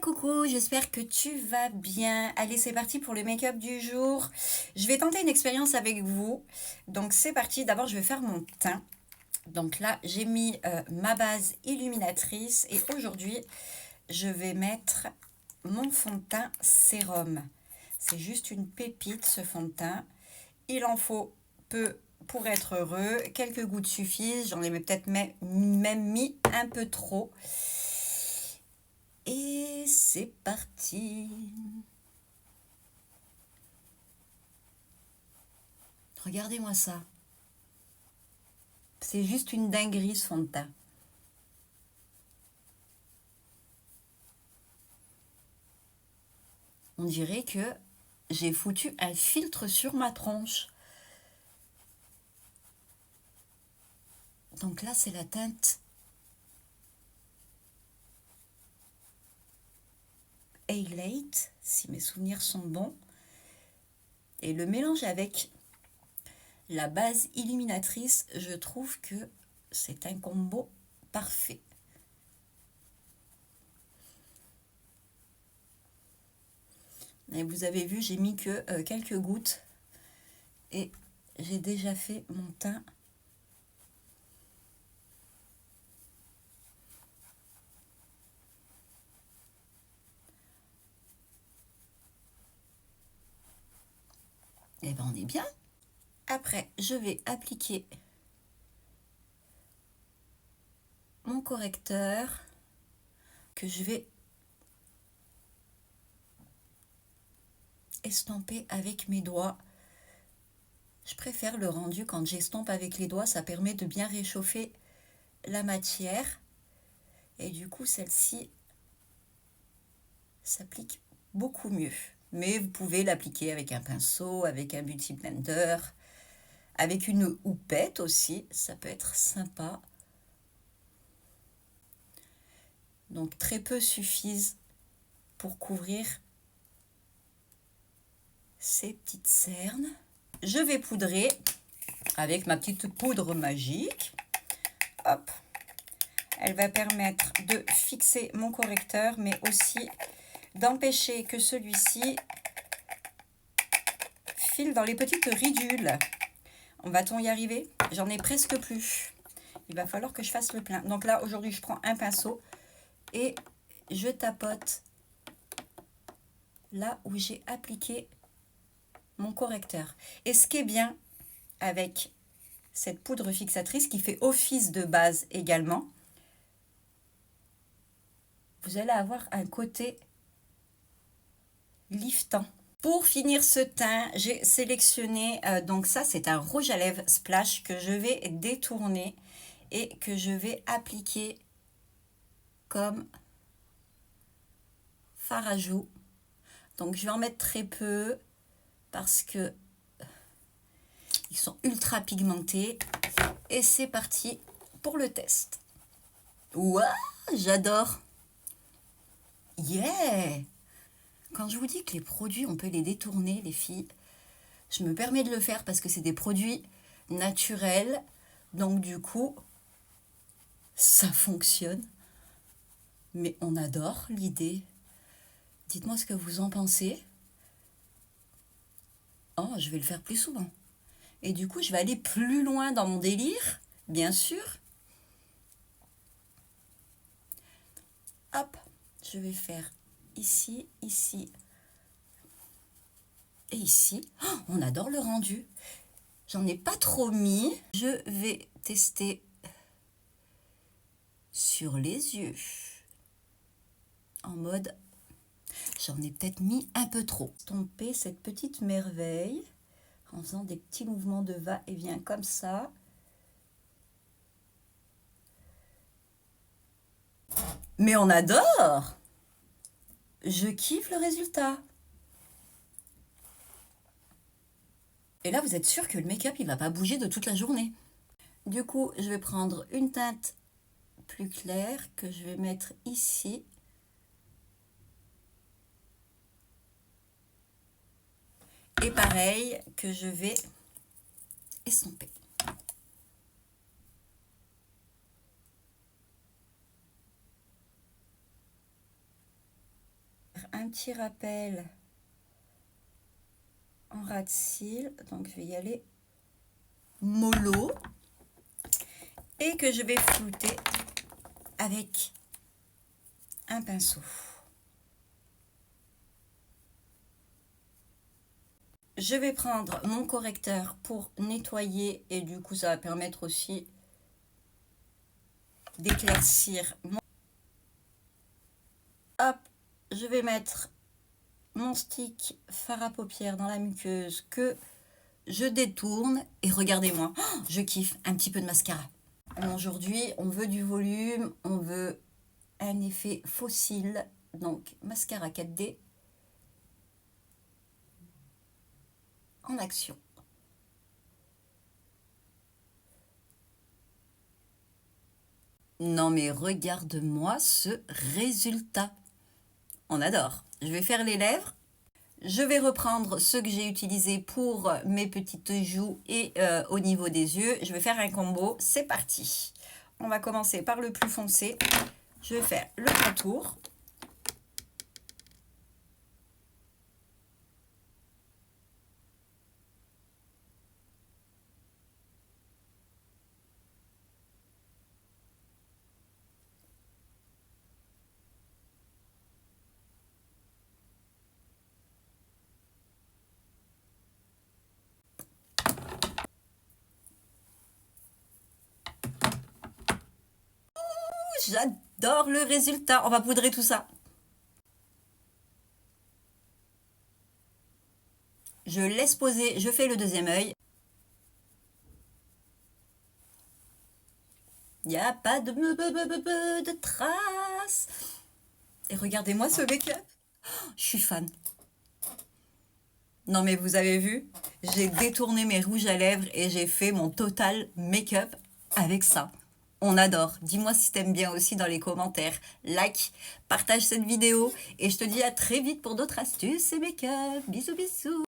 Coucou, j'espère que tu vas bien. Allez, c'est parti pour le make-up du jour. Je vais tenter une expérience avec vous. Donc c'est parti, d'abord je vais faire mon teint. Donc là, j'ai mis ma base illuminatrice et aujourd'hui, je vais mettre mon fond de teint sérum. C'est juste une pépite ce fond de teint. Il en faut peu pour être heureux. Quelques gouttes suffisent, j'en ai peut-être même mis un peu trop. Et c'est parti. Regardez-moi ça. C'est juste une dinguerie ce fond de teint. On dirait que j'ai foutu un filtre sur ma tronche. Donc là, c'est la teinte A-Late, si mes souvenirs sont bons. Et le mélange avec la base illuminatrice, je trouve que c'est un combo parfait. Et vous avez vu, j'ai mis que quelques gouttes et j'ai déjà fait mon teint. Et ben on est bien. Après, je vais appliquer mon correcteur que je vais estomper avec mes doigts. Je préfère le rendu quand j'estompe avec les doigts, ça permet de bien réchauffer la matière. Et du coup, celle-ci s'applique beaucoup mieux. Mais vous pouvez l'appliquer avec un pinceau, avec un beauty blender, avec une houppette aussi, ça peut être sympa. Donc très peu suffisent pour couvrir ces petites cernes. Je vais poudrer avec ma petite poudre magique. Hop. Elle va permettre de fixer mon correcteur, mais aussi d'empêcher que celui-ci file dans les petites ridules. Va-t-on y arriver? J'en ai presque plus. Il va falloir que je fasse le plein. Donc là, aujourd'hui, je prends un pinceau et je tapote là où j'ai appliqué mon correcteur. Et ce qui est bien avec cette poudre fixatrice qui fait office de base également, vous allez avoir un côté liftant. Pour finir ce teint, j'ai sélectionné, donc ça c'est un rouge à lèvres splash que je vais détourner et que je vais appliquer comme fard à joues. Donc je vais en mettre très peu parce que ils sont ultra pigmentés. Et c'est parti pour le test. Ouah, j'adore. Yeah! Quand je vous dis que les produits, on peut les détourner, les filles, je me permets de le faire parce que c'est des produits naturels. Donc du coup, ça fonctionne. Mais on adore l'idée. Dites-moi ce que vous en pensez. Oh, je vais le faire plus souvent. Et du coup, je vais aller plus loin dans mon délire, bien sûr. Hop, je vais faire ici, ici et ici. Oh, on adore le rendu. J'en ai pas trop mis. Je vais tester sur les yeux. En mode, j'en ai peut-être mis un peu trop. Estomper cette petite merveille en faisant des petits mouvements de va-et-vient comme ça. Mais on adore! Je kiffe le résultat. Et là, vous êtes sûr que le make-up, il va pas bouger de toute la journée. Du coup, je vais prendre une teinte plus claire que je vais mettre ici. Et pareil, que je vais estomper. un petit rappel en ras de cils. Donc, je vais y aller mollo. Et que je vais flouter avec un pinceau. Je vais prendre mon correcteur pour nettoyer et du coup ça va permettre aussi d'éclaircir mon... Hop, je vais mettre mon stick fard à paupières dans la muqueuse que je détourne et regardez-moi, oh, je kiffe un petit peu de mascara. Aujourd'hui, on veut du volume, on veut un effet fossile, donc mascara 4D en action. Non mais regarde-moi ce résultat. On adore. Je vais faire les lèvres. Je vais reprendre ceux que j'ai utilisés pour mes petites joues et au niveau des yeux. Je vais faire un combo. C'est parti. On va commencer par le plus foncé. Je vais faire le contour. J'adore le résultat. On va poudrer tout ça. Je laisse poser. Je fais le deuxième œil. Il n'y a pas de traces. Et regardez-moi ce make-up. Oh, je suis fan. Non mais vous avez vu, j'ai détourné mes rouges à lèvres et j'ai fait mon total make-up avec ça. On adore. Dis-moi si t'aimes bien aussi dans les commentaires. Like, partage cette vidéo et je te dis à très vite pour d'autres astuces et make-up. Bisous bisous.